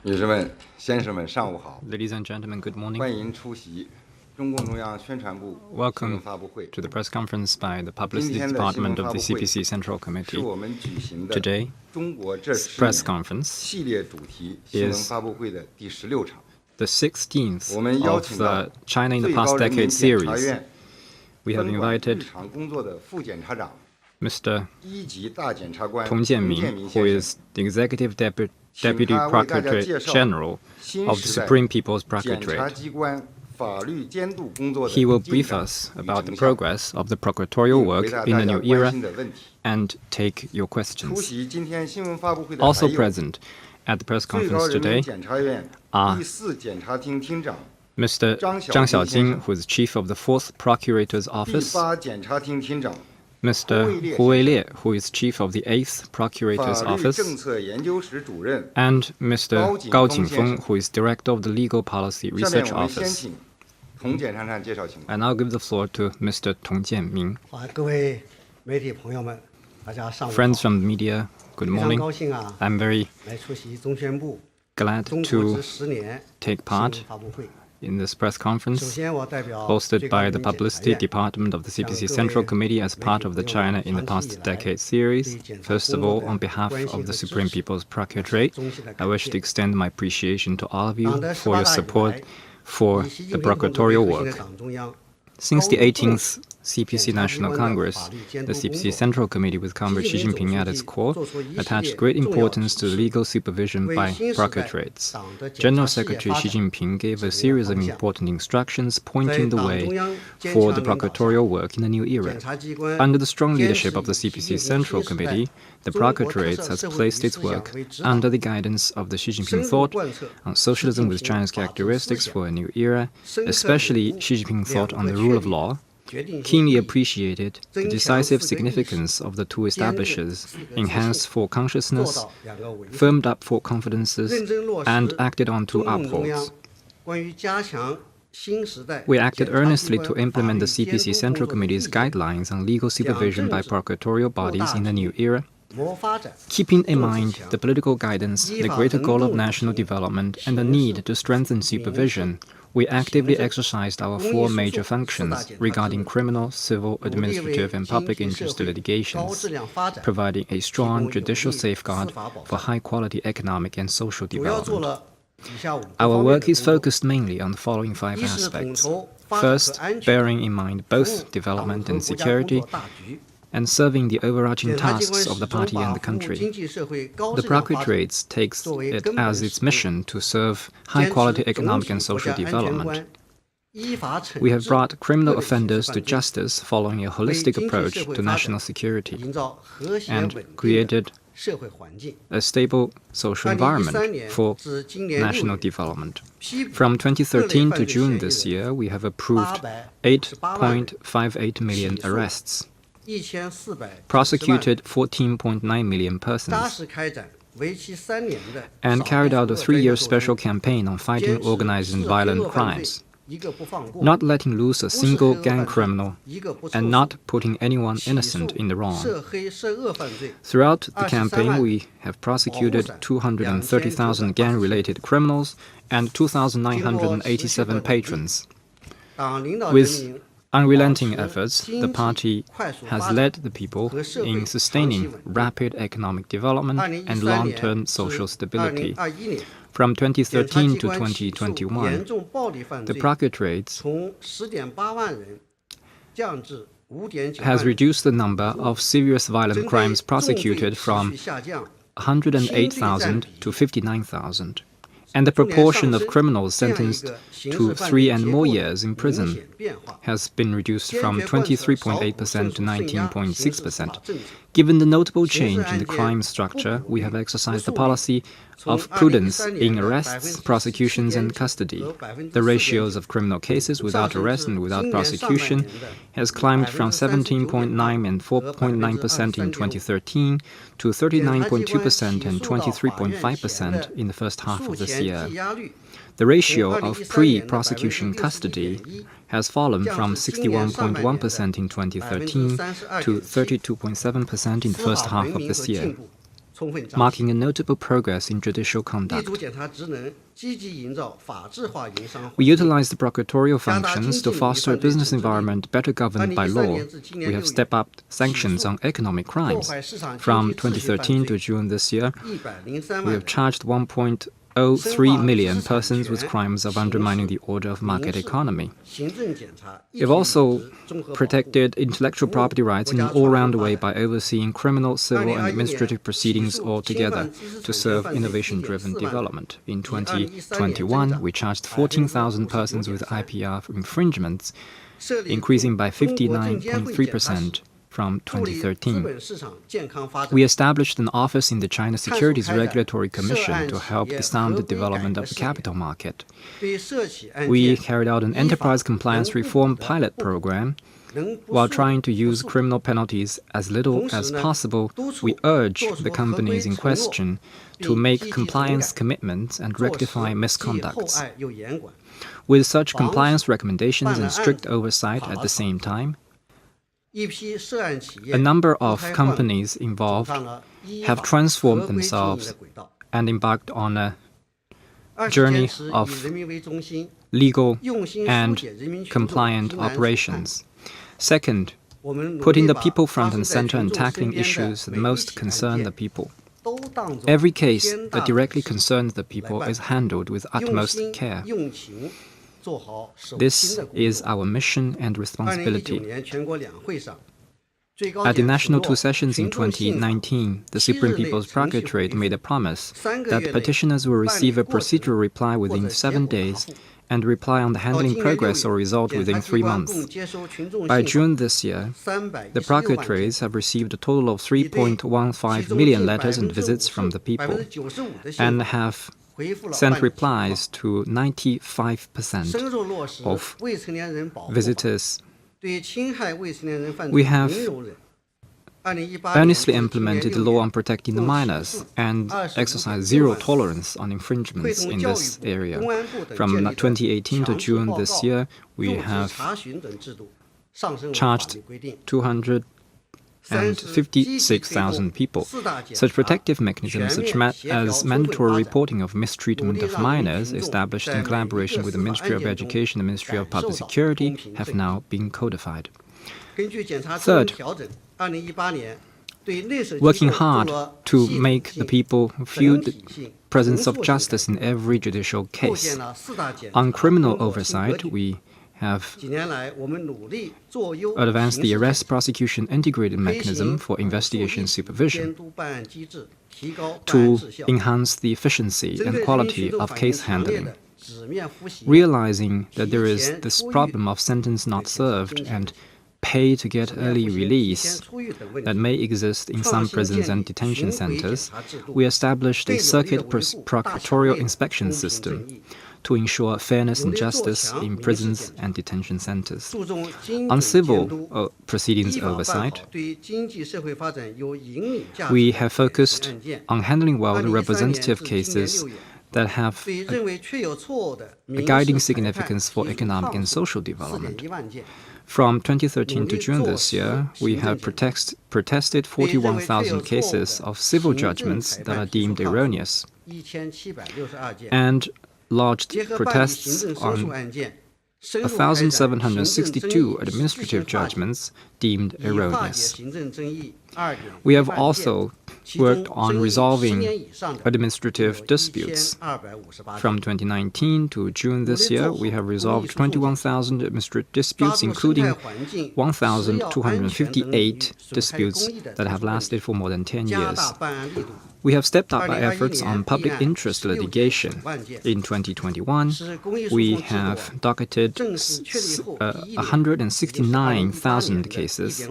女士们、先生们，上午好！ Ladies and gentlemen, good morning. 欢迎出席中共中央宣传部新闻 Welcome 发布会。 to the press conference by the Publicity 今天的新闻 Department 发 of 布 the 会 CPC Central 是 Committee. 我们举行的 Today, 中国这10 press 年 conference 系列主题新闻发布会的第16场。 the 16th 我们邀 of 请到 the China in the 最 Past 高人民 Decade 检察 series. 院 We have 分管日 invited 常工作的副检察长 Mr. 一级大检察官 Tong Jianming, 先 who 生 is the Executive Deputy 请他为大家介 Procurator 绍 General 新 of the 时代 Supreme People's 检察 Procuratorate. 机关法律监督工作的 He will 进 brief 展 us 与 about the 成效 progress of the procuratorial 并 work 回答 in 大 the 家 new 关 era 心的问题。 and take your 出 questions. 席今天新闻发布会的还 Also 有 present at the press 最高 conference 人民 today 检察院 are 第4检察厅厅长、 Mr. 张 Zhang 小金 Xiaojing, who is chief of the 4th Procurator's 第 Office, 8检察厅厅长、 Mr. Hu Weilie, who is chief of the 8th Procurator's 法律 Office, 政策研究室主任。 and Mr. Gao Gao Jingfeng, Jingfeng, who is director of the Legal Policy 下面 Research 我们先 Office. 请童检察长介绍情况。 I now give the floor to Mr. Tong Jianming. 好，各位媒体朋友们，大家上午好。 Friends from the media, good 非常 morning. 高兴啊， I'm very 来出席中宣部 glad 中国 to 之10年 take 新闻 part 发布会。 in this press 首 conference 先，我代表 hosted 最高 by 人 the 民检察 Publicity 院 Department of the CPC 向各位 Central Committee as 媒 part 体 of the 朋友们 China in the 长期 Past 以来 Decade series. 对检察 First of 工 all, 作 on 的 behalf 关心 of the 和支 Supreme 持 People's Procuratorate, 衷心地 I wish to 感谢。 extend my appreciation to all of 党 you 的 for your 18大以 support 来， for 以习 the 近平同志为 procuratorial 核心的 work. 党中央 Since the 高度重 18th CPC 检察机 National 关的 Congress, 法律监 the 督工 CPC 作， Central Committee with Comrade Xi 习近平 Jinping 总 at 书 its 记 core 做出一系 attached 列 great 重要 importance to 指 the 示， legal supervision 为 by 新时代 procuratrates. 党的检 General 察事业 Secretary 发 Xi 展 Jinping gave a 指明 series of 方向。 important instructions 在 pointing the 党 way 中央坚 for 强 the 领导下， procuratorial work in the new era. 检察机关 Under the strong 坚 leadership 持 of the 以习 CPC 近平 Central 新时代 Committee, the 中国特 Procuratorate 色 has 社会主 placed 义 its 思想 work 为指导， under the guidance of the Xi 深 Jinping 入 thought 贯彻 on 习 socialism 近 with 平 China's 法治思 characteristics 想， for a new era, 深刻 especially 领悟 Xi Jinping 两 thought 个 on the 确 rule of 立 law, 决定性 keenly 意义 appreciated the 增强 decisive 4个意识， significance of the two 坚定 establishes, 4个自 enhanced 信， four 做 consciousness, 到2个维护， firmed up four confidences, 认真落 and 实 acted on two 中共中央 upholds. 关于加强新时代 We acted 检察机 earnestly 关 to 法 implement 律 the 监 CPC 督 Central 工作的 Committee's 意见， guidelines on legal supervision by 政治， procuratorial bodies in the new era, 谋发展， keeping in 政治 mind 强， the political guidance, the 依法 greater 能 goal of 动执 national 行， development, and the 刑 need 事、 to strengthen 民事、 supervision, we actively 行政、 exercised our 公益 four 诉 major 讼四大 functions 检察 regarding 职 criminal, civil, 努力为 administrative, and 经 public 济社 interest 会高 litigations, 质量发展 providing a strong 提供有 judicial 力 safeguard 司法保 for 障。 high-quality economic and social 主要做 development. 了以下5个 Our 方面 work 的 is 工作： focused mainly on the following five 一是统 aspects. 筹发展和 First, 安全， bearing in mind 服 both 务党 development 和 and 国家工 security 作大局。 and serving the overarching 检察机关 tasks of 始 the 终 party 把 and the 服务 country. 经济社会高 The 质量发展 Procuratorate takes 作为 it 根本 as 使 its 命， mission to serve 坚 high-quality 持总 economic 体 and 国 social 家安全 development. 观，依法惩 We have 治 brought criminal 恶性刑 offenders 事 to 犯罪， justice following a 为 holistic 经济 approach 社会 to 发 national 展 security 营造和谐 and 稳定的 created 社会环境。 a stable social 2013 environment 年 for 至今年6 national 月， development. 批捕 From 各类 2013 犯 to 罪 June 嫌疑 this 人 year, we have approved 858万人 8.58 million 起诉 arrests, 1490 prosecuted 14.9 million 扎 persons, 实开展为期3年的 and 扫 carried 黑 out a 恶专 3-year 项斗争 special campaign on fighting 坚持 organized and 是黑 violent 恶犯罪 crimes, 一个不放过， not letting loose a 不是 single 黑恶 gang 犯罪 criminal, 一个不撤 and 诉 not putting anyone 起 innocent 诉 in the wrong. 涉黑涉恶犯罪 Throughout the 23 campaign, 万 we have prosecuted 230,000 2987 gang-related criminals and 经过持续 2,987 的努力 patrons. 党领导人 With 民 unrelenting 保持 efforts, 经 the 济 party 快速 has 发展 led the people 和社会 in 长期 sustaining 稳定 rapid economic development 2013 and 年 long-term 至 social stability. 2021年， From 检察 2013机 to 关起诉严2021, 重暴力犯 the 罪 Procuratorate 从10.8万人降至5.9 万 has 人， reduced the number of serious violent 针对 crimes 重罪 prosecuted 持 from 续下降， 108,000 to 59,000, and the proportion of criminals 这样一 sentenced 个刑 to 事犯 3 罪 and 结 more 构的 years in 明 prison 显变化。 has been reduced 坚 from 决贯彻少捕 23.8% 胜 to 诉镇压刑事司 19.6%. 法政策， Given the notable 刑事 change in 案 the 件 crime 不 structure, 捕 we 鱼 have 不 exercised the 诉 policy 从 of prudence 2013 in 年的 arrests, 14.9% prosecutions, and custody. The ratios of criminal cases without arrest and without prosecution has climbed from 17.9 and 4.9% in 2013 to 39.2% and 23.5% in the first half of 诉 this 前 year. 羁押率 The ratio 从 of 2013 pre-prosecution 年的 custody 61.1% has fallen from 降至今年上半年的 61.1% in 2013 to 32.7% .7% in the first 司 half 法 of 文明 this 和进 year. 步 marking a notable progress in judicial conduct. We utilize the procuratorial functions to foster a business environment better governed by law. We have stepped up sanctions on economic crimes. From 2013 to June this year, we have charged 1.03 million persons with crimes of undermining the order of market economy. We have also protected intellectual property rights in an all-round way by overseeing criminal, civil, and administrative proceedings altogether to serve innovation-driven development. In 2021, we charged 14,000 persons with IPR infringements, increasing by 59.3% from 2013. We established an office in the China Securities Regulatory Commission to help the sound development of the capital market. We carried out an enterprise compliance reform pilot program. While trying to use criminal penalties as little as possible, we urge the companies in question to make compliance commitments and rectify misconducts. With such compliance recommendations and strict oversight at the same time, a number of companies involved have transformed themselves and embarked on a journey of legal and compliant operations. Second, putting the people front and center and tackling issues that most concern the people. Every case that directly concerns the people is handled with utmost care. This is our mission and responsibility. At the National Two Sessions in 2019, the Supreme People's Procuratorate made a promise that petitioners will receive a procedural reply within 7 days and reply on the handling progress or result within 3 months. By June this year, the Procuratorials have received a total of 3.15 million letters and visits from the people and have sent replies to 95% of visitors. We have earnestly implemented the law on protecting the minors and exercised zero tolerance on infringements in this area. From 2018 to June this year, we have charged 256,000 people. Such protective mechanisms, such as mandatory reporting of mistreatment of minors, established in collaboration with the Ministry of Education and the Ministry of Public Security, have now been codified. Third, working hard to make the people feel the presence of justice in every judicial case. On criminal oversight, we have advanced the arrest prosecution integrated mechanism for investigation supervision to enhance the efficiency and quality of case handling. Realizing that there is this problem of sentence not served and pay to get early release that may exist in some prisons and detention centers, we established a circuit procuratorial inspection system to ensure fairness and justice in prisons and detention centers. On civil proceedings oversight, we have focused on handling well the representative cases that have a guiding significance for economic and social development. From 2013 to June this year, we have protested 41,000 cases of civil judgments that are deemed erroneous and lodged protests on 1,762 administrative judgments deemed erroneous. We have also worked on resolving administrative disputes. From 2019 to June this year, we have resolved 21,000 administrative disputes, including 1,258 disputes that have lasted for more than 10 years. We have stepped up our efforts on public interest litigation. In 2021, we have docketed 169,000 cases,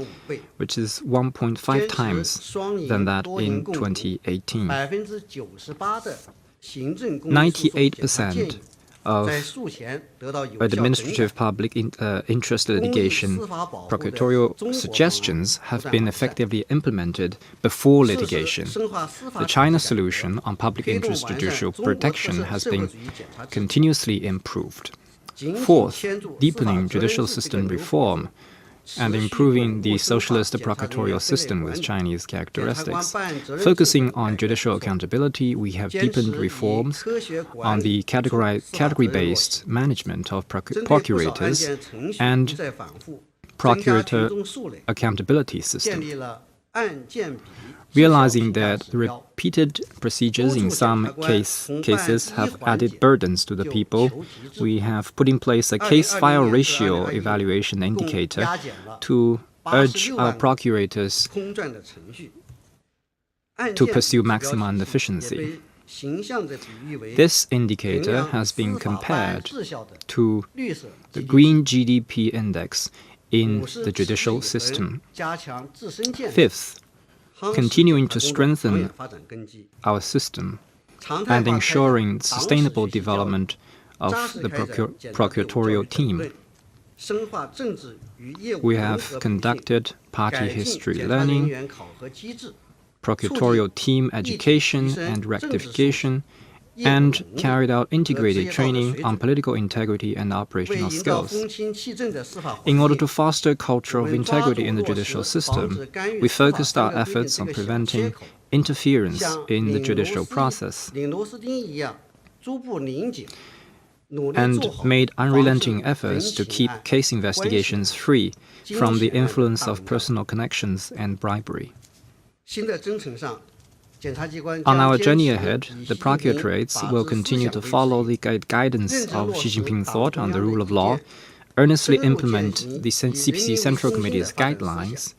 which is 1.5 times than that in 2018. 98% of administrative public interest litigation procuratorial suggestions have been effectively implemented before litigation. The China solution on public interest judicial protection has been continuously improved. Fourth, deepening judicial system reform and improving the socialist procuratorial system with Chinese characteristics. Focusing on judicial accountability, we have deepened reforms on the category-based management of procurators and procurator accountability system. Realizing that the repeated procedures in some cases have added burdens to the people, we have put in place a case-file ratio evaluation indicator to urge our procurators to pursue maximum efficiency. This indicator has been compared to the green GDP index in the judicial system. Fifth, continuing to strengthen our system and ensuring sustainable development of the procuratorial team. We have conducted party history learning, procuratorial team education and rectification, and carried out integrated training on political integrity and operational skills. In order to foster a culture of integrity in the judicial system, we focused our efforts on preventing interference in the judicial process and made unrelenting efforts to keep case investigations free from the influence of personal connections and bribery. On our journey ahead, the procuratoriates will continue to follow the guidance of Xi Jinping thought on the rule of law, earnestly implement the CPC Central Committee's guidelines,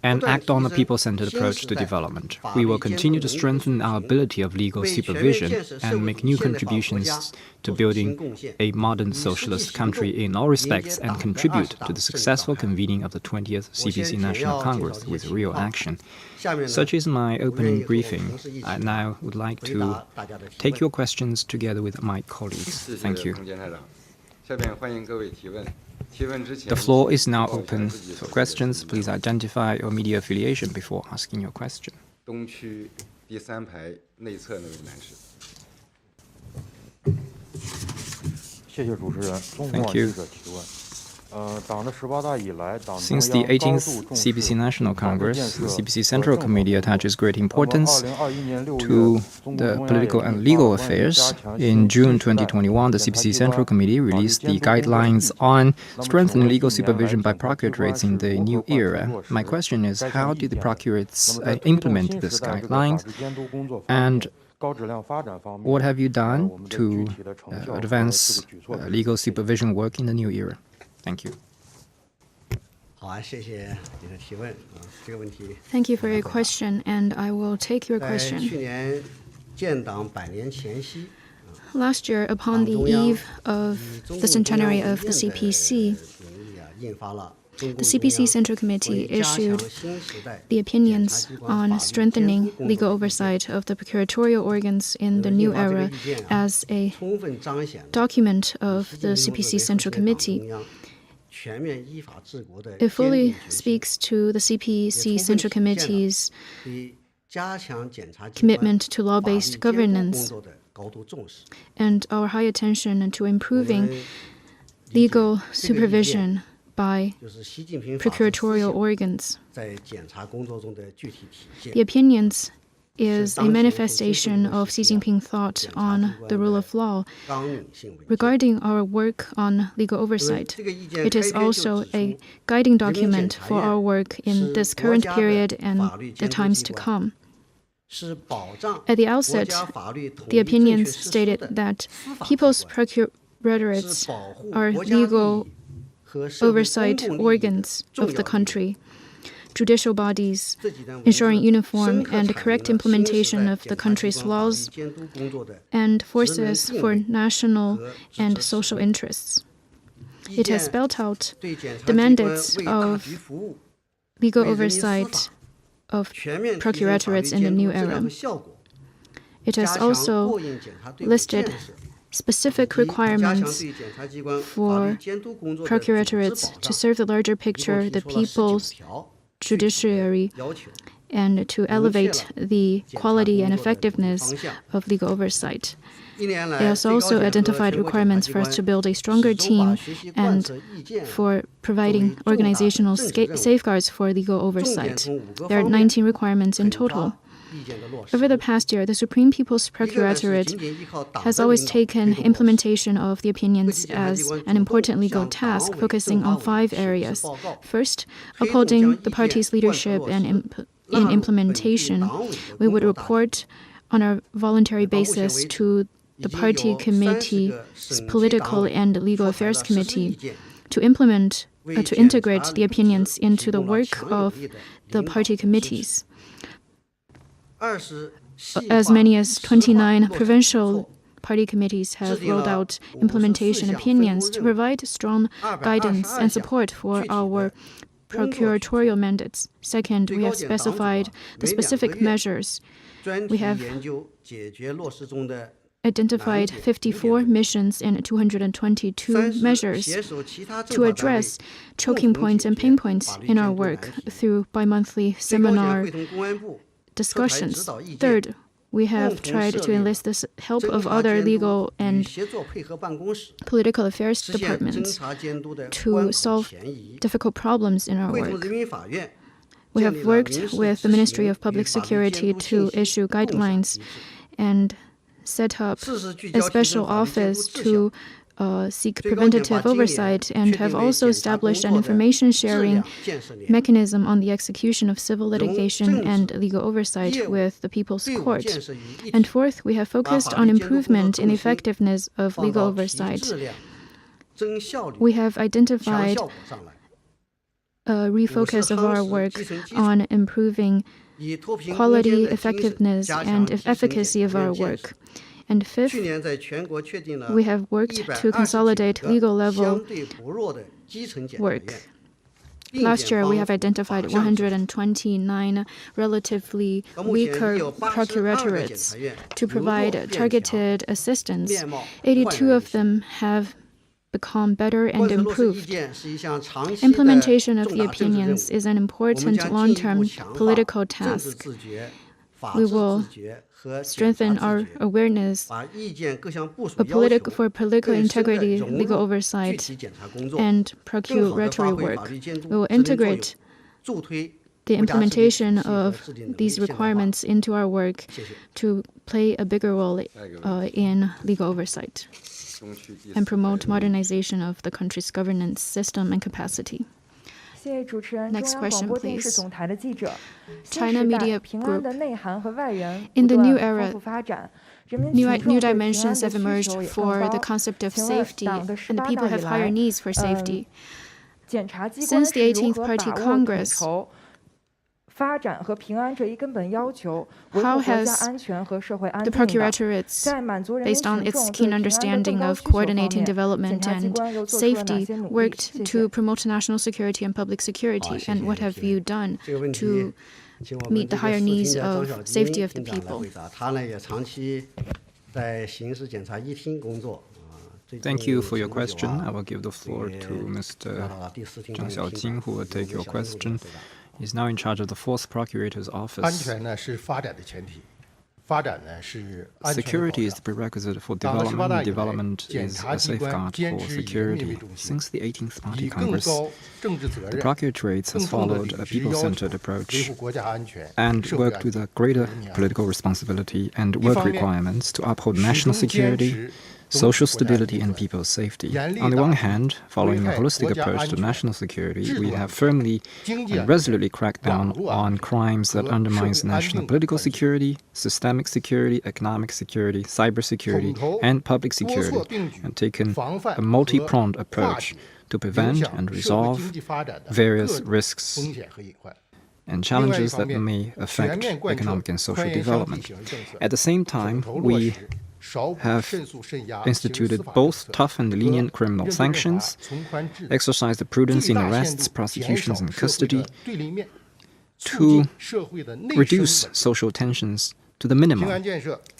and act on the people-centered approach to development. We will continue to strengthen our ability of legal supervision and make new contributions to building a modern socialist country in all respects and contribute to the successful convening of the 20th CPC National Congress with real action. Such is my opening briefing. I now would like to take your questions together with my colleagues. Thank you. The floor is now open for questions. Please identify your media affiliation before asking your question. Thank you. Since the 18th CPC National Congress, the CPC Central Committee attaches great importance to the political and legal affairs. In June 2021, the CPC Central Committee released the guidelines on strengthening legal supervision by procuratoriates in the new era. My question is, how did the procuratoriates implement these guidelines, and what have you done to advance legal supervision work in the new era? Thank you. Thank you for your question, and I will take your question. Last year, upon the eve of the centenary of the CPC, the CPC Central Committee issued the opinions on strengthening legal oversight of the procuratorial organs in the new era as a document of the CPC Central Committee. It fully speaks to the CPC Central Committee's commitment to law-based governance and our high attention to improving legal supervision by procuratorial organs. The opinions is a manifestation of Xi Jinping thought on the rule of law. Regarding our work on legal oversight, it is also a guiding document for our work in this current period and the times to come. At the outset, the opinions stated that people's procuratoriates are legal oversight organs of the country, judicial bodies, ensuring uniform and correct implementation of the country's laws, and forces for national and social interests. It has spelled out the mandates of legal oversight of procuratoriates in the new era. It has also listed specific requirements for procuratoriates to serve the larger picture, the people's judiciary, and to elevate the quality and effectiveness of legal oversight. It has also identified requirements for us to build a stronger team and for providing organizational safeguards for legal oversight. There are 19 requirements in total. Over the past year, the Supreme People's Procuratorate has always taken implementation of the opinions as an important legal task, focusing on 5 areas. First, upholding the party's leadership and in implementation. We would report on a voluntary basis to the party committee's political and legal affairs committee to integrate the opinions into the work of the party committees. As many as 29 provincial party committees have rolled out implementation opinions to provide strong guidance and support for our procuratorial mandates. Second, we have specified the specific measures. We have identified 54 missions and 222 measures to address choking points and pain points in our work through bi-monthly seminar discussions. Third, we have tried to enlist the help of other legal and political affairs departments to solve difficult problems in our work. We have worked with the Ministry of Public Security to issue guidelines and set up a special office to seek preventative oversight, and have also established an information sharing mechanism on the execution of civil litigation and legal oversight with the People's Court. And fourth, we have focused on improvement in effectiveness of legal oversight. We have identified a refocus of our work on improving quality, effectiveness, and efficacy of our work. And fifth, we have worked to consolidate legal-level work. Last year, we have identified 129 relatively weaker procuratorates to provide targeted assistance. 82 of them have become better and improved. Implementation of the opinions is an important long-term political task. We will strengthen our awareness for political integrity, legal oversight, and procuratorial work. We will integrate the implementation of these requirements into our work to play a bigger role in legal oversight and promote modernization of the country's governance system and capacity. Next question, please. China Media Group. In the new era, new dimensions have emerged for the concept of safety, and the people have higher needs for safety. Since the 18th Party Congress, how has the Procuratorate, based on its keen understanding of coordinating development and safety, worked to promote national security and public security? And what have you done to meet the higher needs of safety of the people? Thank you for your question. I will give the floor to Mr. Zhang Xiaojing, who will take your question. He's now in charge of the 4th Procurator's Office. Security is the prerequisite for development, and development is a safeguard for security. Since the 18th Party Congress, the Procuratorate has followed a people-centered approach and worked with a greater political responsibility and work requirements to uphold national security, social stability, and people's safety. On the one hand, following a holistic approach to national security, we have firmly and resolutely cracked down on crimes that undermine national political security, systemic security, economic security, cybersecurity, and public security, and taken a multi-pronged approach to prevent and resolve various risks and challenges that may affect economic and social development. At the same time, we have instituted both tough and lenient criminal sanctions, exercised the prudence in arrests, prosecutions, and custody to reduce social tensions to the minimum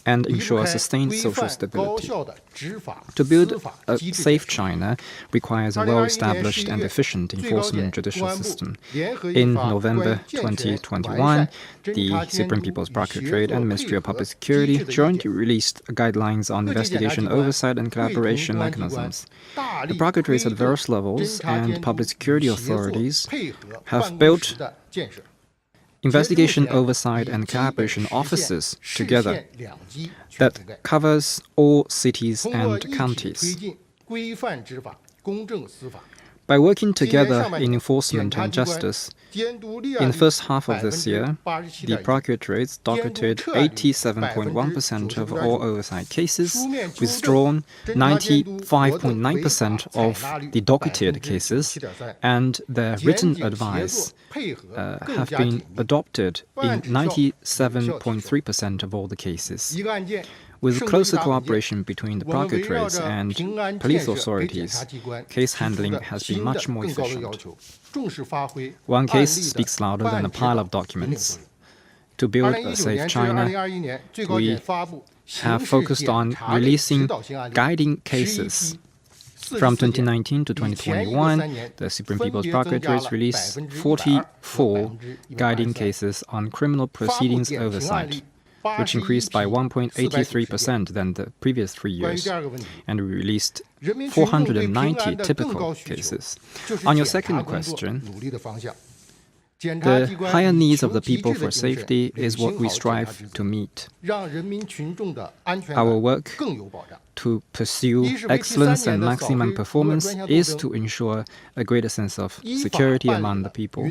and ensure sustained social stability. To build a safe China requires a well-established and efficient enforcement judicial system. In November 2021, the Supreme People's Procuratorate and Ministry of Public Security jointly released guidelines on investigation oversight and collaboration mechanisms. The procuratoriats at various levels and public security authorities have built investigation oversight and collaboration offices together that covers all cities and counties. By working together in enforcement and justice, in the first half of this year, the Procuratorate docketed 87.1% of all oversight cases, withdrawn 95.9% of the docketed cases, and their written advice have been adopted in 97.3% of all the cases. With closer cooperation between the procuratoriats and police authorities, case handling has been much more efficient. One case speaks louder than a pile of documents. To build a safe China, we have focused on releasing guiding cases. From 2019 to 2021, the Supreme People's Procuratorate released 44 guiding cases on criminal proceedings oversight, which increased by 1.83% than the previous 3 years, and we released 490 typical cases. On your second question, the higher needs of the people for safety is what we strive to meet. Our work to pursue excellence and maximum performance is to ensure a greater sense of security among the people.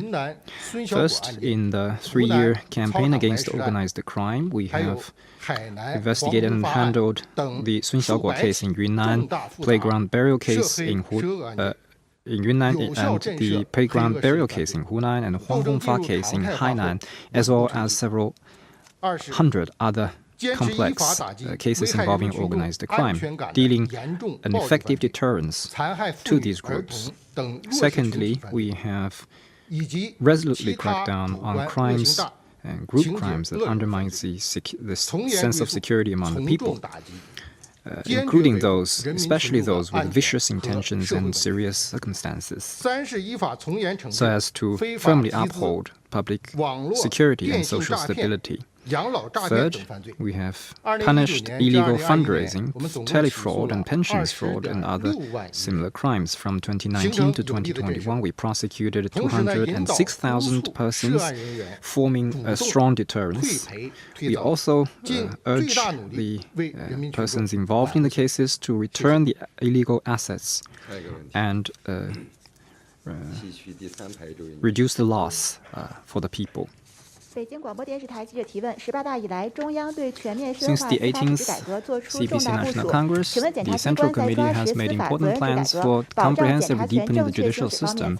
First, in the 3-year campaign against organized crime, we have investigated and handled the Sun Xiaoguo case in Yunnan, playground burial case in Yunnan, and the playground burial case in Hunan, and Huang Hongfa case in Hainan, as well as several hundred other complex cases involving organized crime, dealing an effective deterrence to these groups. Secondly, we have resolutely cracked down on crimes and group crimes that undermines the sense of security among the people, including those, especially those with vicious intentions and serious circumstances, so as to firmly uphold public security and social stability. Third, we have punished illegal fundraising, telefraud and pensions fraud, and other similar crimes. From 2019 to 2021, we prosecuted 206,000 persons, forming a strong deterrence. We also urge the persons involved in the cases to return the illegal assets and reduce the loss for the people. Since the 18th CPC National Congress, the Central Committee has made important plans for comprehensively deepening the judicial system.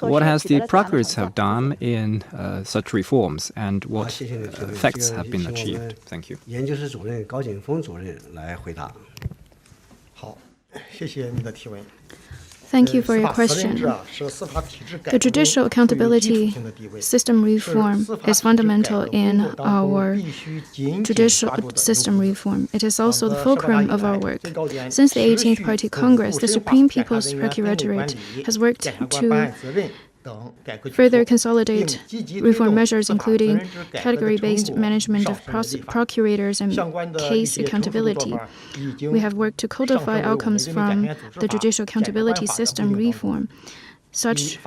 What has the procurates have done in such reforms, and what effects have been achieved? Thank you. 研究室主任高景峰主任来回答。好，谢谢你的提问。 Thank you for your question. The judicial accountability system reform is fundamental in our judicial system reform. It is also the fulcrum of our work. Since the 18th Party Congress, the Supreme People's Procuratorate has worked to further consolidate reform measures, including category-based management of procurators and case accountability. We have worked to codify outcomes from the judicial accountability system reform. Such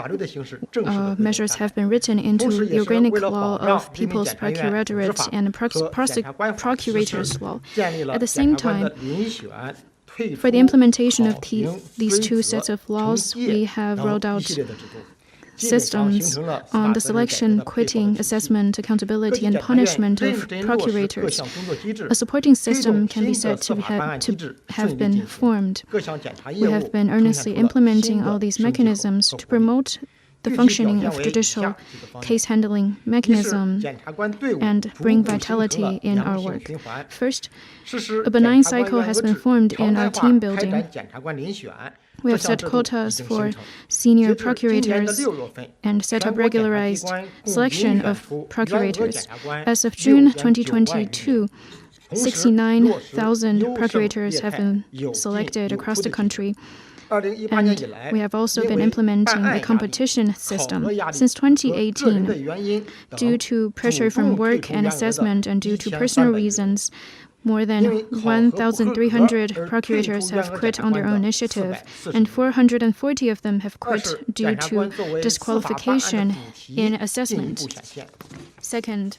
measures have been written into the organic law of People's Procuratorate and Procurators law. At the same time, for the implementation of these two sets of laws, we have rolled out systems on the selection, quitting, assessment, accountability, and punishment of procurators. A supporting system can be said to have been formed. We have been earnestly implementing all these mechanisms to promote the functioning of judicial case handling mechanism and bring vitality in our work. First, a benign cycle has been formed in our team building. We have set quotas for senior procurators and set up regularized selection of procurators. As of June 2022, 69,000 procurators have been selected across the country. And we have also been implementing a competition system. Since 2018, due to pressure from work and assessment and due to personal reasons, more than 1,300 procurators have quit on their own initiative, and 440 of them have quit due to disqualification in assessment. Second,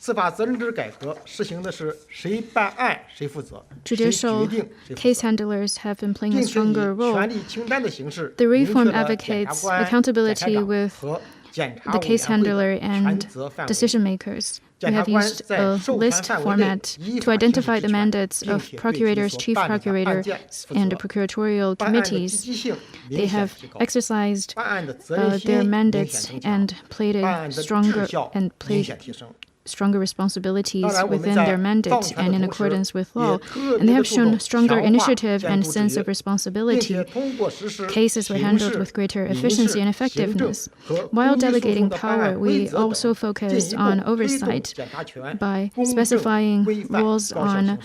judicial case handlers have been playing a stronger role. The reform advocates accountability with the case handler and decision makers. We have used a list format to identify the mandates of procurators, chief procurator, and the procuratorial committees. They have exercised their mandates and played stronger responsibilities within their mandate and in accordance with law. And they have shown stronger initiative and sense of responsibility. Cases were handled with greater efficiency and effectiveness. While delegating power, we also focused on oversight by specifying rules on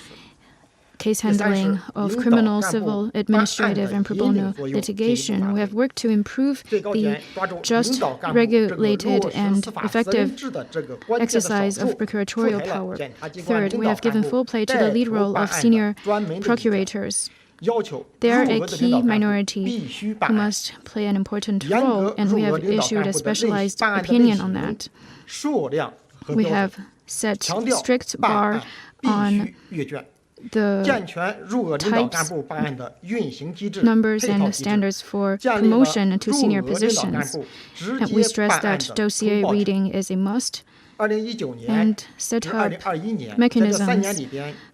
case handling of criminal, civil, administrative, and pro bono litigation. We have worked to improve the just, regulated, and effective exercise of procuratorial power. Third, we have given full play to the lead role of senior procurators. They are a key minority who must play an important role, and we have issued a specialized opinion on that. We have set strict bar on the types, numbers, and standards for promotion to senior positions. And we stress that dossier reading is a must and set up mechanisms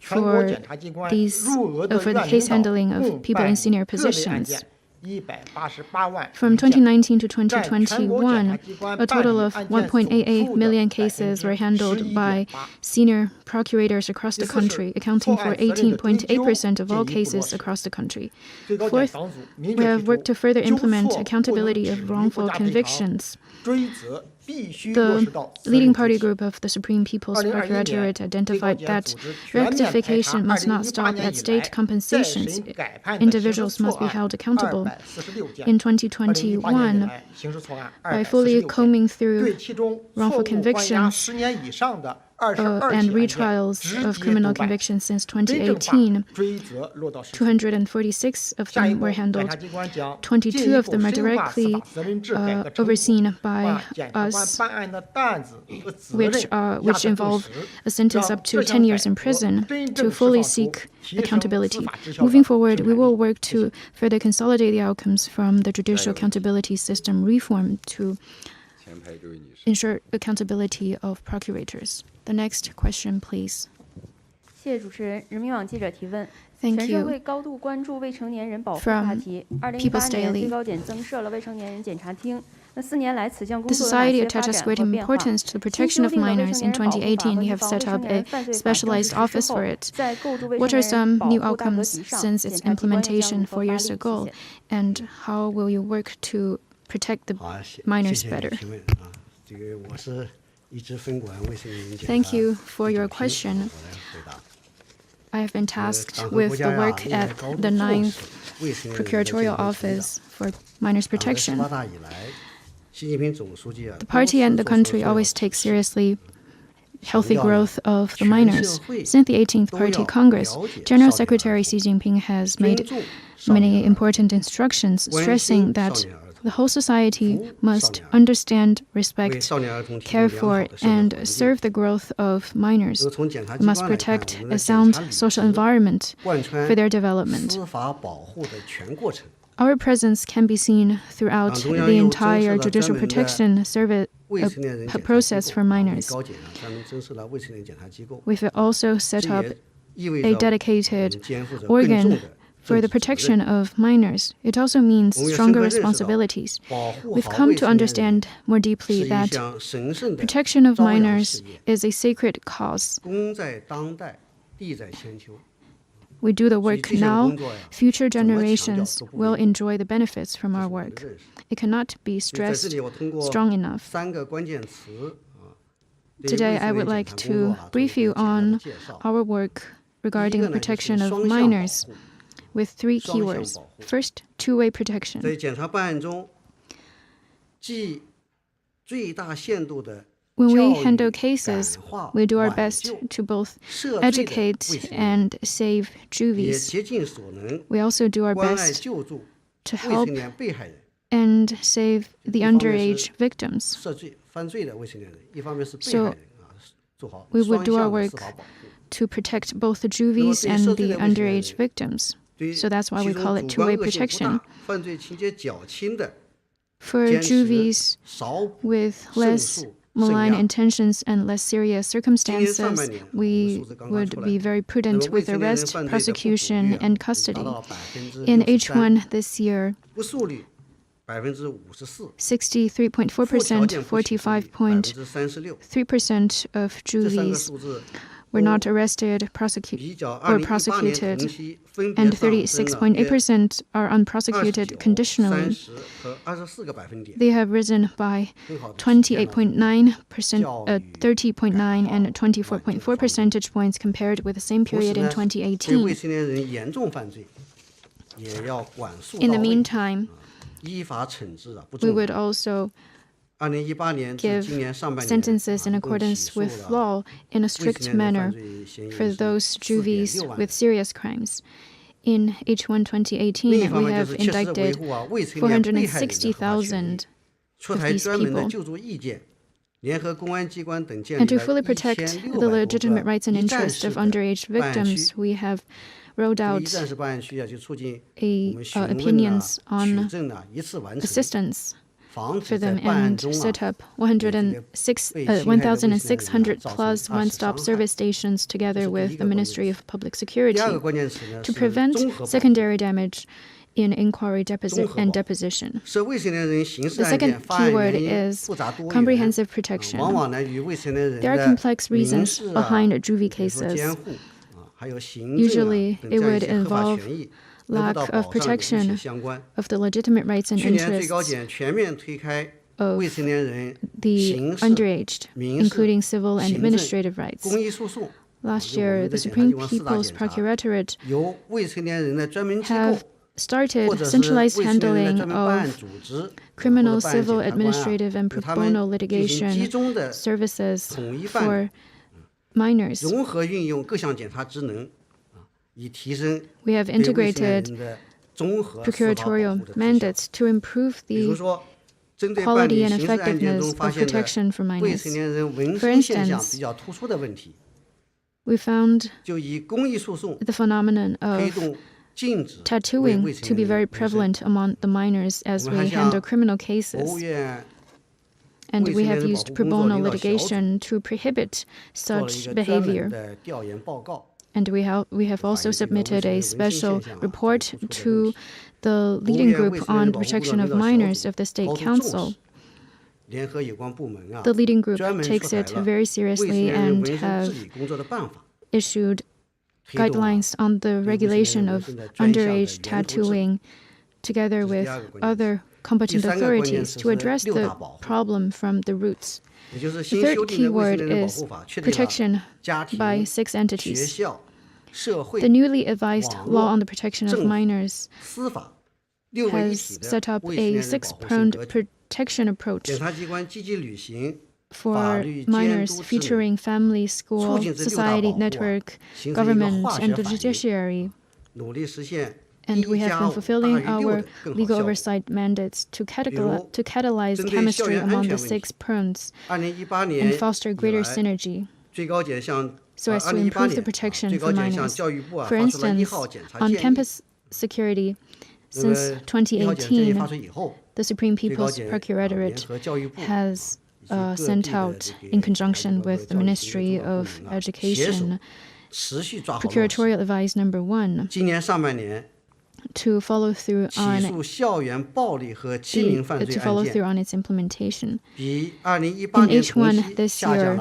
for the case handling of people in senior positions. From 2019 to 2021, a total of 1.88 million cases were handled by senior procurators across the country, accounting for 18.8% of all cases across the country. Fourth, we have worked to further implement accountability of wrongful convictions. The leading party group of the Supreme People's Procuratorate identified that rectification must not stop at state compensations. Individuals must be held accountable. In 2021, by fully combing through wrongful convictions and retrials of criminal convictions since 2018, 246 of them were handled. 22 of them are directly overseen by us, which involve a sentence up to 10 years in prison to fully seek accountability. Moving forward, we will work to further consolidate the outcomes from the judicial accountability system reform to ensure accountability of procurators. The next question, please. Thank you. From People's Daily. The society attaches great importance to the protection of minors. In 2018, you have set up a specialized office for it. What are some new outcomes since its implementation 4 years ago? And how will you work to protect the minors better? Thank you for your question. I have been tasked with the work at the 9th Procuratorial Office for Minors Protection. The party and the country always take seriously healthy growth of the minors. Since the 18th Party Congress, General Secretary Xi Jinping has made many important instructions stressing that the whole society must understand, respect, care for, and serve the growth of minors. We must protect a sound social environment for their development. Our presence can be seen throughout the entire judicial protection service process for minors. We've also set up a dedicated organ for the protection of minors. It also means stronger responsibilities. We've come to understand more deeply that protection of minors is a sacred cause. we do the work now, future generations will enjoy the benefits from our work. It cannot be stressed strong enough. Today, I would like to brief you on our work regarding the protection of minors with 3 keywords. First, two-way protection. When we handle cases, we do our best to both educate and save juvies. We also do our best to help and save the underage victims. So we would do our work to protect both the juvies and the underage victims. So that's why we call it two-way protection. For juvies with less malign intentions and less serious circumstances, we would be very prudent with arrest, prosecution, and custody. In H1 this year, 63.4%, 45.3% of juvies were not arrested or prosecuted, and 36.8% are unprosecuted conditionally. They have risen by 28.9%, 30.9, and 24.4 percentage points compared with the same period in 2018. In the meantime, we would also give sentences in accordance with law in a strict manner for those juvies with serious crimes. In H1 2018, we have indicted 460,000 of these people. And to fully protect the legitimate rights and interests of underage victims, we have rolled out opinions on assistance for them and set up 1,600 plus one-stop service stations together with the Ministry of Public Security to prevent secondary damage in inquiry and deposition. The second keyword is comprehensive protection. There are complex reasons behind juvie cases. Usually, it would involve lack of protection of the legitimate rights and interests of the underaged, including civil and administrative rights. Last year, the Supreme People's Procuratorate have started centralized handling of criminal, civil, administrative, and pro bono litigation services for minors. We have integrated procuratorial mandates to improve the quality and effectiveness of protection for minors. For instance, we found the phenomenon of tattooing to be very prevalent among the minors as we handle criminal cases. And we have used pro bono litigation to prohibit such behavior. And we have also submitted a special report to the leading group on the protection of minors of the State Council. The leading group takes it very seriously and have issued guidelines on the regulation of underage tattooing together with other competent authorities to address the problem from the roots. The third keyword is protection by 6 entities. The newly advised law on the protection of minors has set up a 6-pronged protection approach for minors featuring family, school, society, network, government, and the judiciary. And we have been fulfilling our legal oversight mandates to catalyze chemistry among the 6 prongs and foster greater synergy so as to improve the protection for minors. For instance, on campus security, since 2018, the Supreme People's Procuratorate has sent out, in conjunction with the Ministry of Education, Procuratorial Advice Number 1 to follow through on its implementation. In H1 this year,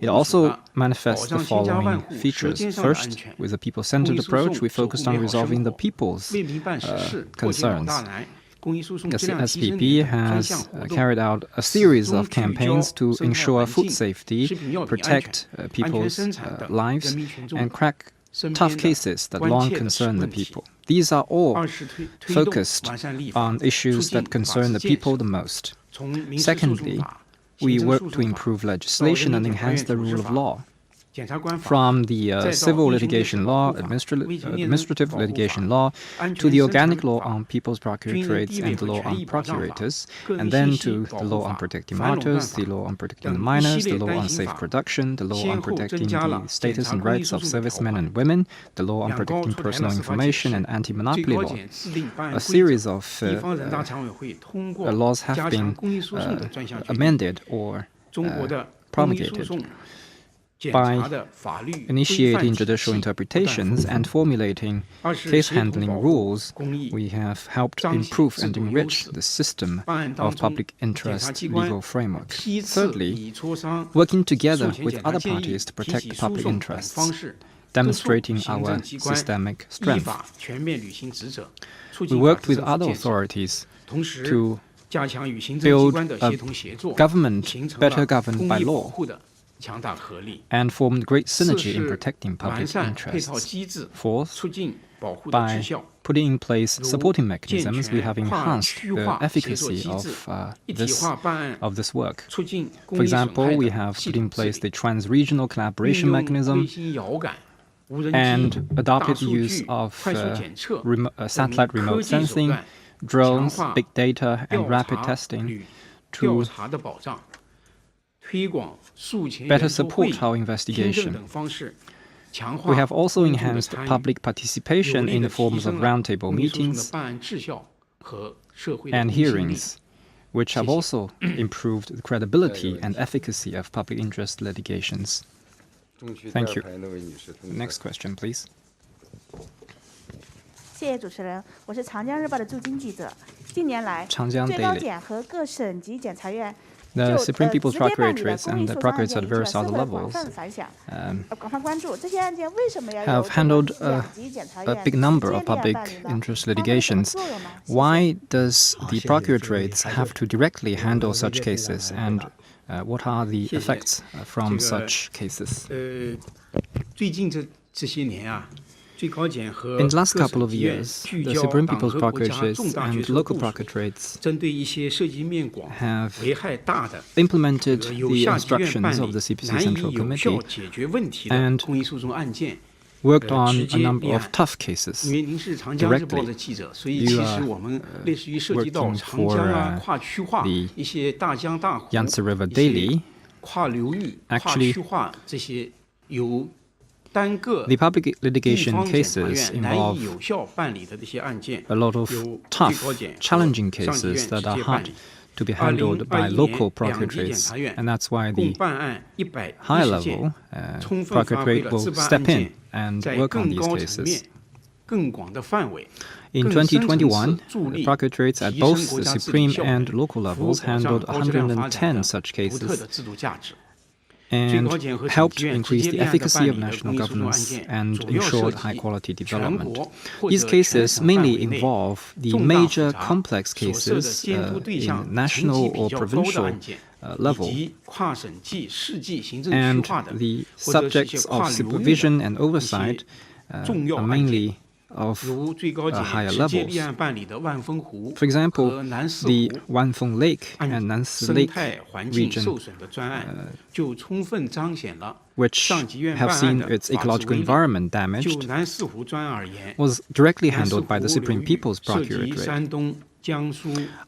It also manifests the following features. First, with a people-centered approach, we focused on resolving the people's concerns. The SPP has carried out a series of campaigns to ensure food safety, protect people's lives, and crack tough cases that long concern the people. These are all focused on issues that concern the people the most. Secondly, we work to improve legislation and enhance the rule of law. From the civil litigation law, administrative litigation law, to the organic law on people's procuratoriates and the law on procurators, and then to the law on protecting martyrs, the law on protecting the minors, the law on safe production, the law on protecting the status and rights of servicemen and women, the law on protecting personal information and anti-monopoly law. A series of laws have been amended or promulgated. By initiating judicial interpretations and formulating case-handling rules, we have helped improve and enrich the system of public interest legal framework. Thirdly, working together with other parties to protect the public interests, demonstrating our systemic strength. We worked with other authorities to build a government better governed by law and formed great synergy in protecting public interests. Fourth, by putting in place supporting mechanisms, we have enhanced the efficacy of this work. For example, we have put in place the trans-regional collaboration mechanism and adopted the use of satellite remote sensing, drones, big data, and rapid testing to better support our investigation. We have also enhanced public participation in the forms of roundtable meetings and hearings, which have also improved the credibility and efficacy of public interest litigations. Thank you. Next question, please. 谢谢主持人，我是长江日报的驻京记者。近年来，最高检和各省级检察院 The Supreme People's Procuratorate and the Procurator at various other levels have handled a big number of public interest litigations. Why does the Procuratorate have to directly handle such cases, and what are the effects from such cases? In the last couple of years, the Supreme People's Procuratorate and local procuratoriats have implemented the instructions of the CPC Central Committee and worked on a number of tough cases directly. You are working for the Yangtze River Daily. Actually, the public litigation cases involve a lot of tough, challenging cases that are hard to be handled by local procuratoriats, and that's why the higher level procuratorate will step in and work on these cases. In 2021, the procuratoriats at both the supreme and local levels handled 110 such cases and helped increase the efficacy of national governance and ensured high-quality development. These cases mainly involve the major complex cases in national or provincial level, and the subjects of supervision and oversight are mainly of higher levels. For example, the Wanfeng Lake and Nansi Lake region, which have seen its ecological environment damaged, was directly handled by the Supreme People's Procuratorate.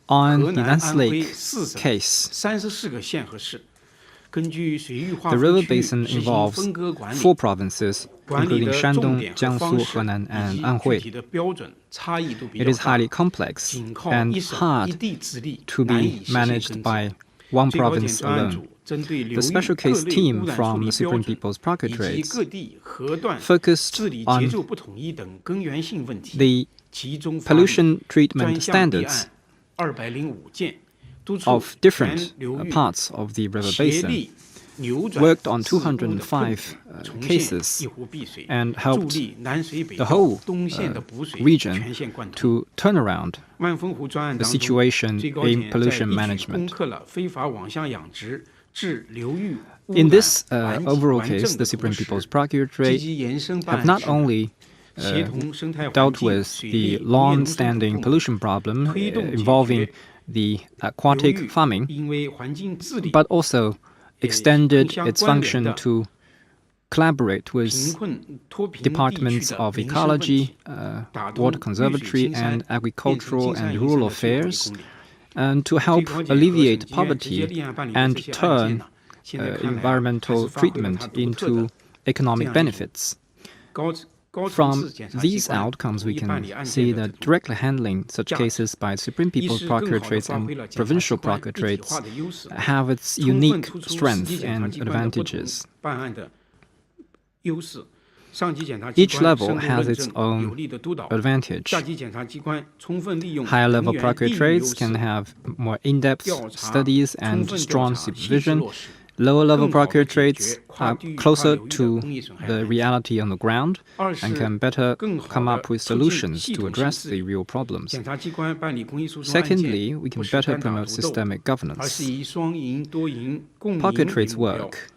On the Nansi Lake case, the river basin involves 4 provinces, including Shandong, Jiangsu, Henan, and Anhui. It is highly complex and hard to be managed by one province alone. The special case team from the Supreme People's Procuratorate focused on the pollution treatment standards of different parts of the river basin, worked on 205 cases, and helped the whole region to turn around the situation in pollution management. In this overall case, the Supreme People's Procuratorate have not only dealt with the long-standing pollution problem involving the aquatic farming, but also extended its function to collaborate with departments of ecology, water conservatory, and agricultural and rural affairs, and to help alleviate poverty and turn environmental treatment into economic benefits. From these outcomes, we can see that directly handling such cases by Supreme People's Procuratorate and provincial procuratoriats have its unique strengths and advantages. Each level has its own advantage. Higher-level procuratoriats can have more in-depth studies and strong supervision. Lower-level procuratoriats are closer to the reality on the ground and can better come up with solutions to address the real problems. Secondly, we can better promote systemic governance. Procuratoriat's work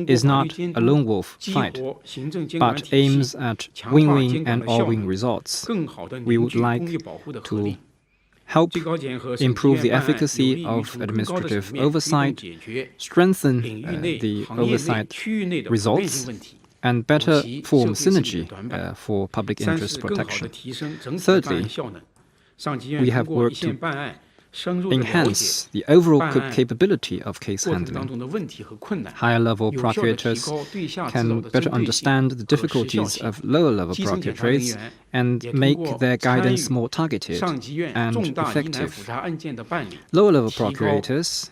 is not a lone wolf fight, but aims at win-win and all-win results. We would like to help improve the efficacy of administrative oversight, strengthen the oversight results, and better form synergy for public interest protection. Thirdly, we have worked to enhance the overall capability of case handling. Higher-level procurators can better understand the difficulties of lower-level procuratoriats and make their guidance more targeted and effective. Lower-level procurators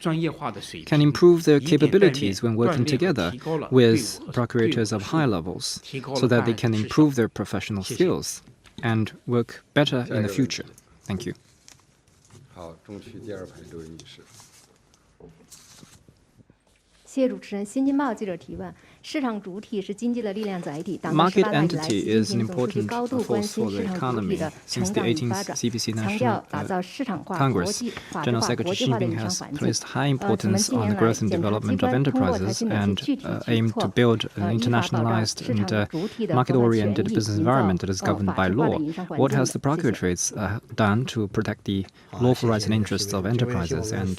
can improve their capabilities when working together with procurators of higher levels so that they can improve their professional skills and work better in the future. Thank you. 好，中区第2排这位女士。谢谢主持人。新京报记者提问：市场主体是经济的力量载体。党的Market 18个以来，习 entity 近 is 平 an 总书记 important 高度关 force 心 for 市 the 场主体 economy. 的 Since 成 the 长与 18th 发展， CPC 强 National 调打造市场化、国 Congress, 际法治 General 化、 Secretary 国际 Xi 化的 Jinping 营商 has 环境。 placed high 请问 importance 近 on 年 the 来， growth and 检察机 development of 关通过采 enterprises 取哪些 and 具体举 aim 措 to build an 依法保障 internationalized 市 and 场主体的 market-oriented 权益， business 营造 environment that is governed 法 by 治化的 law? 营商环 What 境？ has the 谢谢。 procuratoriats done to protect the lawful rights and interests of enterprises and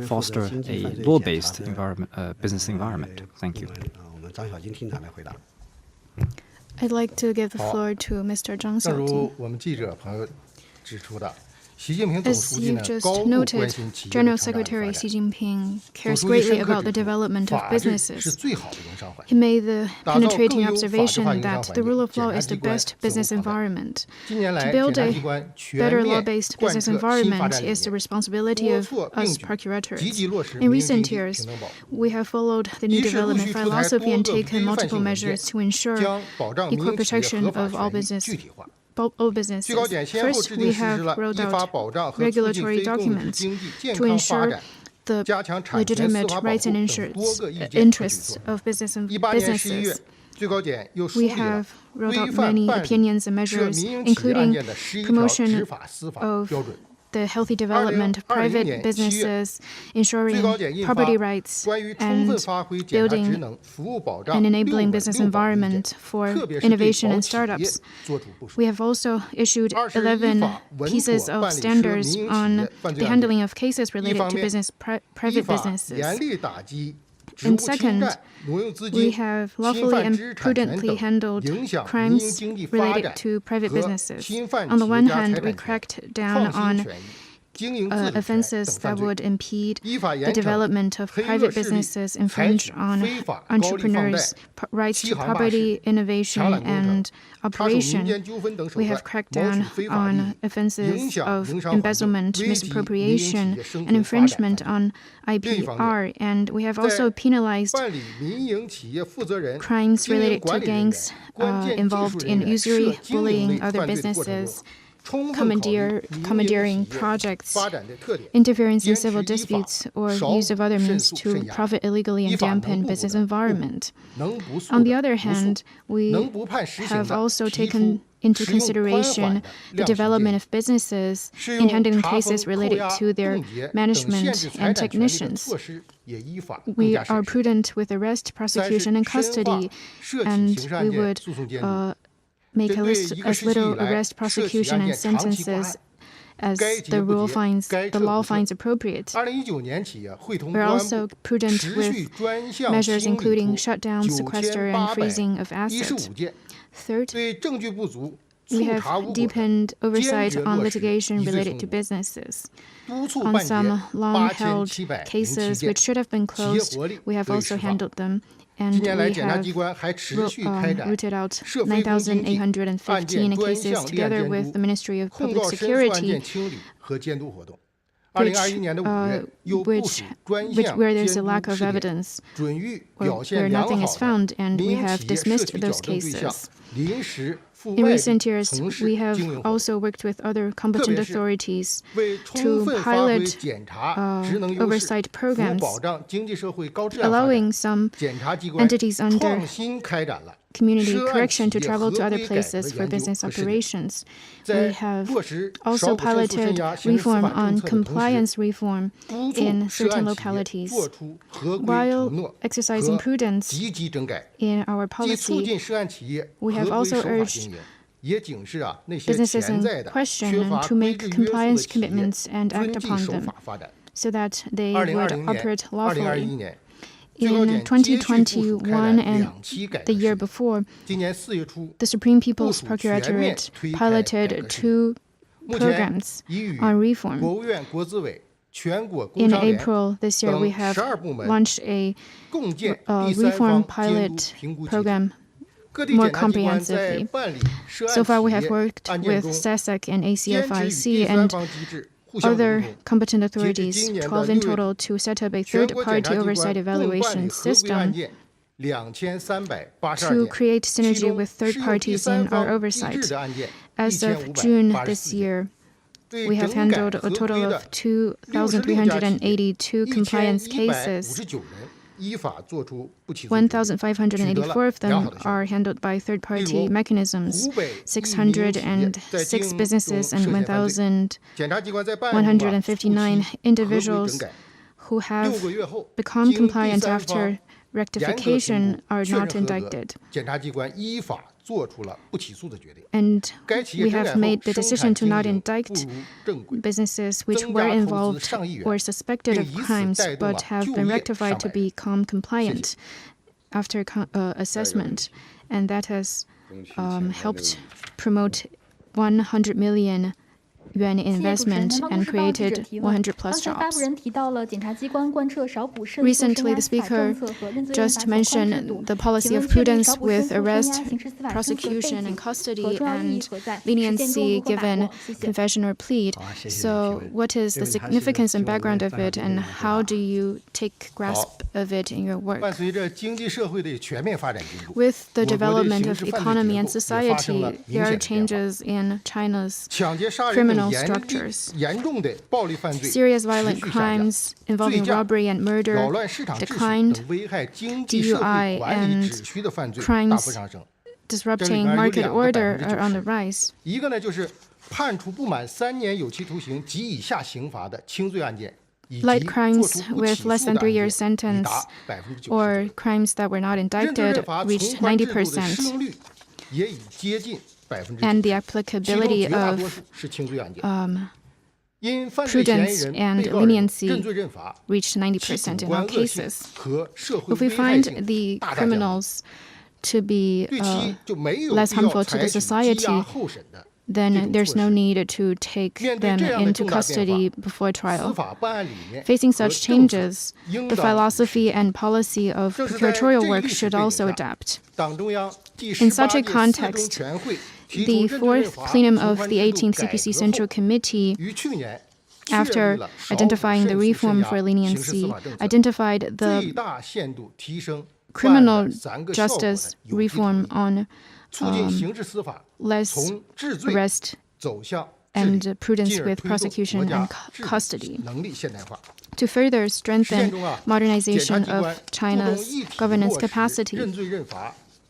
foster a law-based business environment? Thank you. 我们张小金厅长来回答。 I'd like to give the floor to Mr. Zhang 正 Xiaojin. 如我们记者朋友指出的，习近平总 As 书记 you've 呢 just 高度关 noted, 心企业的 General 成长与发 Secretary 展。 Xi Jinping 总 cares 书记 greatly 深刻 about the 指出， development of 法治是 businesses. 最好的营商环 He 境。 made the 打造更 penetrating 有法治化 observation 营商 that 环 the 境， rule of 检 law 察 is 机 the 关 best 责无 business 旁贷。 environment. 近年 To 来， build 检察 a 机关全 better 面 law-based 贯 business 彻新发 environment 展理 is the 念， responsibility 多 of 措并 us 举，积 procuratorists. 极落实 In 民营经 recent 济 years, 平等保护。 we have followed the new 一是陆 development 续出台 philosophy 多 and 个 taken 规范 multiple 性文件， measures to ensure 将保障民 equal 营企业 protection 合法 of all 权益 business 具体化。 all businesses. 最高检先后 First, 制 we 定实施 have 了 rolled 依法 out 保障和促进 regulatory 非供给 documents 经济健 to 康发 ensure 展， the 加强产权司 legitimate 法保 rights 护 and 等多个意见和举 interests 措。 of 18年11月 businesses. 最高检又梳 We 理了 have rolled 规 out 范 many 办理 opinions and 涉 measures, 民营企业案 including 件的11条 promotion 执法司法 of 标准。 the healthy development of private 2020 businesses, 最 ensuring 高检印发 property rights 关于充分 and 发挥检察职 building 能、服务保障 an 6 enabling 本 business 6保意见， environment for 特别是对 innovation 保 and 企业 startups. 作出部署。 We have also issued 20 依 11法稳 pieces 妥 of 办理涉 standards 民营企 on 业犯罪 the 案件， handling of cases 一 related 方 to 面 依 private 法 businesses. 严厉打击职 And 务侵 second, 占、挪用资 We 金、 have 侵 lawfully 犯 and 知识产权 prudently 等 handled 影响民营 crimes 经济发 related 展 to private 和 businesses. 侵犯 On the 企业 one 家财 hand, 产 we 权、 cracked down 创新 on 权益、经营自理权 offenses 等 that 犯罪， would impede 依法 the 严惩 development of 黑恶 private 势力 businesses, 采 infringe 取 on 非法高利放贷、 entrepreneurs' rights 欺 to 行霸 property 市、 innovation 强揽工程、 and 插手民 operation. 间纠纷等手 We 段 have cracked 谋取 down 非法利 on 益，影 offenses 响 of 营商环境， embezzlement, 危及民营企 misappropriation, 业生 and 存发展 infringement 环境。 on IPR, and we have 在 also penalized 办理民营企业负责人、 crimes 经营 related to 管理人员、 gangs 关键技术 involved 人 in 员 usury, 涉经营 bullying 类 other 犯罪的过程中， businesses, 充分考虑民营企 commandeering 业 projects, 发展的特点， interference in 坚持 civil 依法 disputes, or 少 use of other 申 means 诉 to 慎压， profit illegally 依 and 法能 dampen 不 business 的不 environment. 能不诉 On the 的 other 不诉 hand, we 能不判实刑 have 的 also 提 taken 出 into consideration the development of businesses in handling cases related to their management and technicians. We are prudent with arrest, prosecution, and custody, and we would make as little arrest, prosecution, and sentences as the law finds appropriate. We're also prudent with measures including shutdown, sequester, and freezing of assets. Third, we have deepened oversight on litigation related to businesses. On some long-held cases which should have been closed, we have also handled them, and we have rooted out 9,815 cases together with the Ministry of Public Security, where there's a lack of evidence, where nothing is found, and we have dismissed those cases. In recent years, we have also worked with other competent authorities to pilot oversight programs, allowing some entities under community correction to travel to other places for business operations. We have also piloted reform on compliance reform in certain localities. While exercising prudence in our policy, we have also urged businesses in question to make compliance commitments and act upon them so that they would operate lawfully. In 2021 and the year before, the Supreme People's Procuratorate piloted 2 programs on reform. In April this year, we have launched a reform pilot program more comprehensively. So far, we have worked with SASAC and ACFIC and other competent authorities, 12 in total, to set up a third-party oversight evaluation system to create synergy with third parties in our oversight. As of June this year, we have handled a total of 2,382 compliance cases. 1,584 of them are handled by third-party mechanisms, 606 businesses and 1,159 individuals who have become compliant after rectification are not indicted. And we have made the decision to not indict businesses which were involved or suspected of crimes but have been rectified to become compliant after assessment. And that has helped promote 100 million yuan investment and created 100+ jobs. Recently, the Speaker just mentioned the policy of prudence with arrest, prosecution, and custody, and leniency given confession or plead. So what is the significance and background of it, and how do you take grasp of it in your work? With the development of economy and society, there are changes in China's criminal structures. Serious violent crimes involving robbery and murder declined. DUI and crimes disrupting market order are on the rise. Light crimes with less than 3 years sentence or crimes that were not indicted reached 90%. And the applicability of prudence and leniency reached 90% in all cases. If we find the criminals to be less harmful to the society, then there's no need to take them into custody before trial. Facing such changes, the philosophy and policy of procuratorial work should also adapt. In such a context, the 4th plenum of the 18th CPC Central Committee, after identifying the reform for leniency, identified the criminal justice reform on less arrest and prudence with prosecution and custody. To further strengthen modernization of China's governance capacity,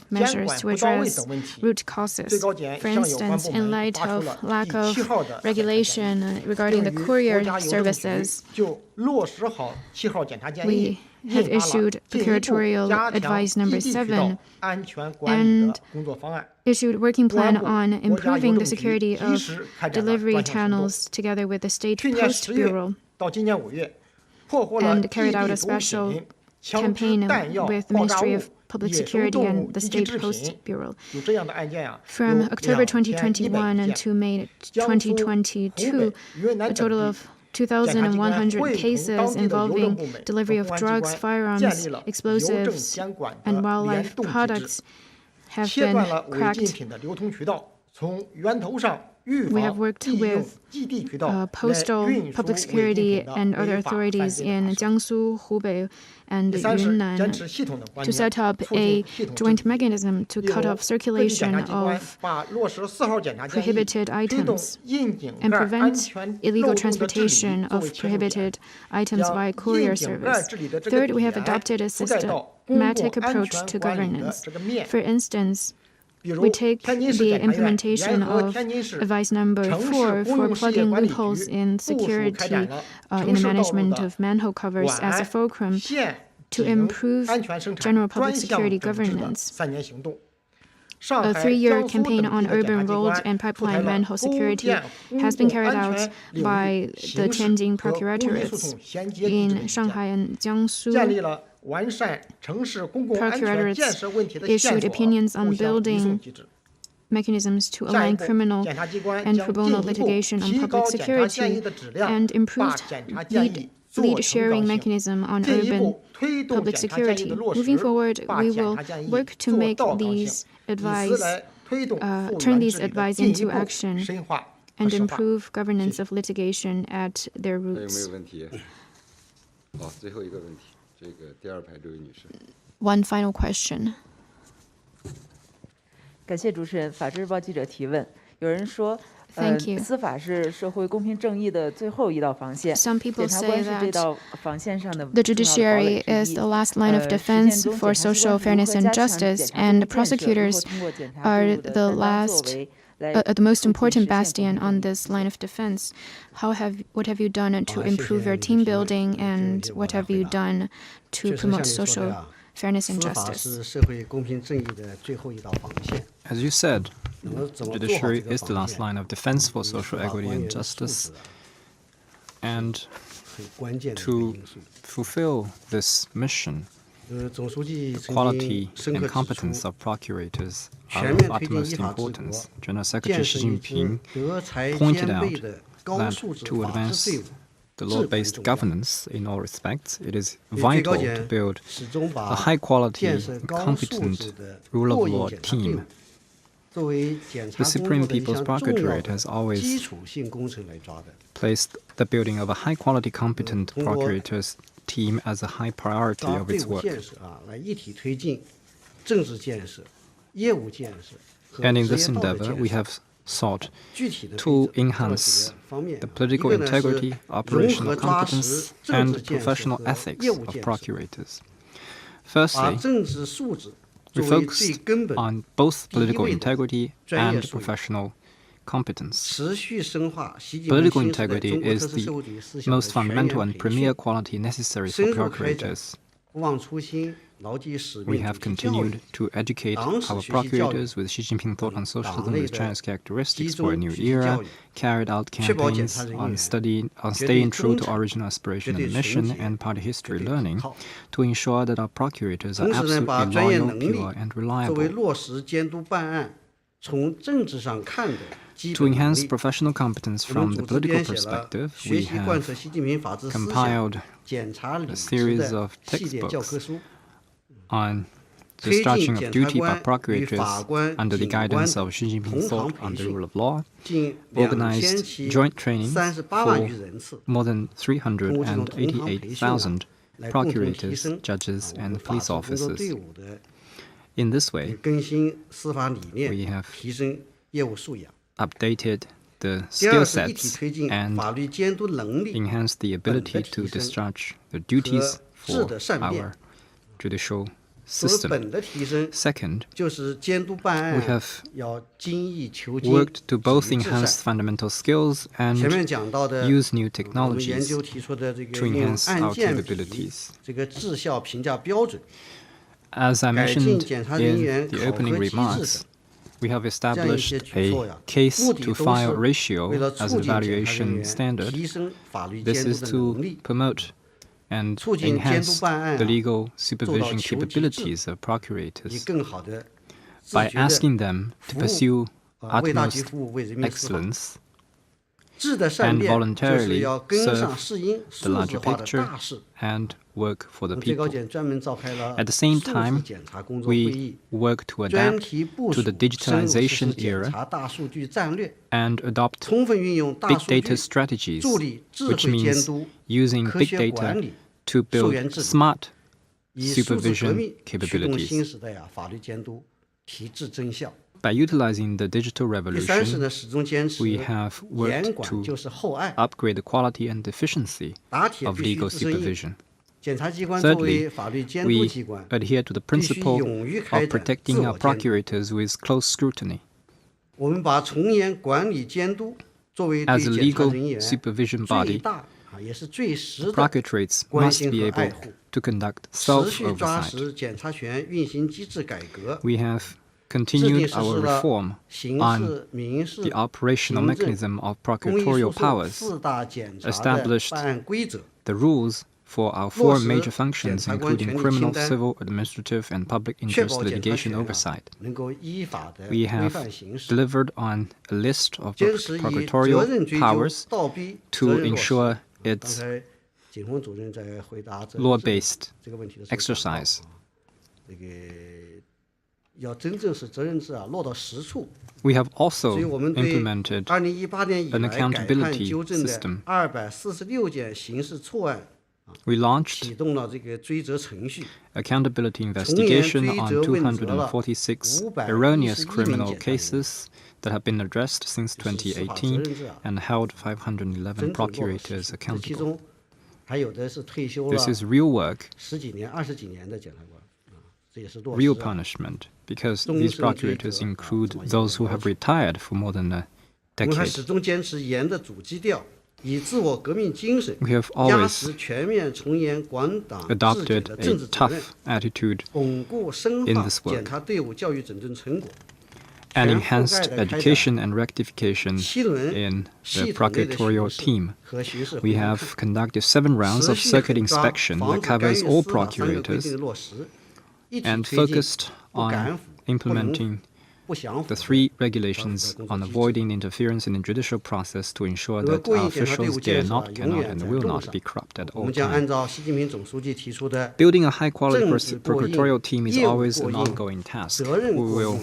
preventive measures to address root causes. For instance, in light of lack of regulation regarding the courier services, we have issued Procuratorial Advice Number 7 and issued Working Plan on improving the security of delivery channels together with the State Post Bureau, and carried out a special campaign with the Ministry of Public Security and the State Post Bureau. From October 2021 to May 2022, a total of 2,100 cases involving delivery of drugs, firearms, explosives, and wildlife products have been cracked. We have worked with postal, public security, and other authorities in Jiangsu, Hubei, and Yunnan to set up a joint mechanism to cut off circulation of prohibited items and prevent illegal transportation of prohibited items by courier service. Third, we have adopted a systematic approach to governance. For instance, we take the implementation of Advice Number 4 for plugging loopholes in security in the management of manhole covers as a fulcrum to improve general public security governance. A 3-year campaign on urban road and pipeline manhole security has been carried out by the Tianjin Procuratorate in Shanghai and Jiangsu. Procuratorate issued opinions on building mechanisms to align criminal and pro bono litigation on public security and improved lead sharing mechanism on urban public security. Moving forward, we will work to make these turn these advice into action and improve governance of litigation at their roots. One final question. 感谢主持人。法制日报记者提问，有人说，司法是社会公平正义的最后一道防线。 Some people 检察 say 官是这 that 道防线上的 the judiciary is the last line of defense for social fairness and justice, and prosecutors are the most important bastion on this line of defense. What have you done to improve your team building, and what have you done to promote social fairness and justice? As you said, the judiciary is the last line of defense for social equity and justice. And to fulfill this mission, the quality and competence of procurators are of utmost importance. General Secretary Xi Jinping pointed out that to advance the law-based governance in all respects, it is vital to build a high-quality and competent rule of law team. The Supreme People's Procuratorate has always placed the building of a high-quality, competent procurators team as a high priority of its work. And in this endeavor, we have sought to enhance the political integrity, operational competence, and professional ethics of procurators. Firstly, we focused on both political integrity and professional competence. Political integrity is the most fundamental and premier quality necessary for procurators. We have continued to educate our procurators with Xi Jinping thought on socialism with China's characteristics for a new era, carried out campaigns on staying true to original aspiration and mission and party history learning to ensure that our procurators are absolutely loyal, pure, and reliable. To enhance professional competence from the political perspective, we have compiled a series of textbooks on discharging of duty by procurators under the guidance of Xi Jinping thought on the rule of law, organized joint training for more than 388,000 procurators, judges, and police officers. In this way, we have updated the skill sets and enhanced the ability to discharge the duties for our judicial system. Second, we have worked to both enhance fundamental skills and use new technologies to enhance our capabilities. As I mentioned in the opening remarks, we have established a case-to-file ratio as an evaluation standard. This is to promote and enhance the legal supervision capabilities of procurators by asking them to pursue utmost excellence and voluntarily serve the larger picture and work for the people. At the same time, we work to adapt to the digitalization era and adopt big data strategies, which means using big data to build smart supervision capabilities. By utilizing the digital revolution, we have worked to upgrade the quality and efficiency of legal supervision. Thirdly, we adhere to the principle of protecting our procurators with close scrutiny. As a legal supervision body, the procuratoriates must be able to conduct self-oversight. We have continued our reform on the operational mechanism of procuratorial powers, established the rules for our four major functions, including criminal, civil, administrative, and public interest litigation oversight. We have delivered on a list of procuratorial powers to ensure its law-based exercise. We have also implemented an accountability system. We launched accountability investigation on 246 erroneous criminal cases that have been addressed since 2018 and held 511 procurators accountable. This is real work, real punishment, because these procurators include those who have retired for more than a decade. We have always adopted a tough attitude in this work and enhanced education and rectification in the procuratorial team. We have conducted 7 rounds of circuit inspection that covers all procurators and focused on implementing the 3 regulations on avoiding interference in the judicial process to ensure that our officials dare not, cannot, and will not be corrupt at all times. Building a high-quality procuratorial team is always an ongoing task. We will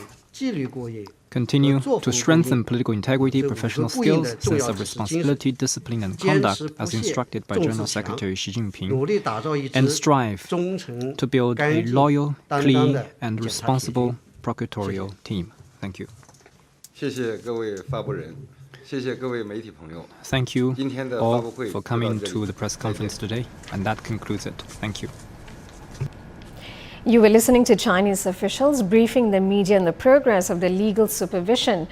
continue to strengthen political integrity, professional skills, sense of responsibility, discipline, and conduct as instructed by General Secretary Xi Jinping, and strive to build a loyal, clean, and responsible procuratorial team. Thank you. Thank you all for coming to the press conference today, and that concludes it. Thank you. You were listening to Chinese officials briefing the media on the progress of the legal supervision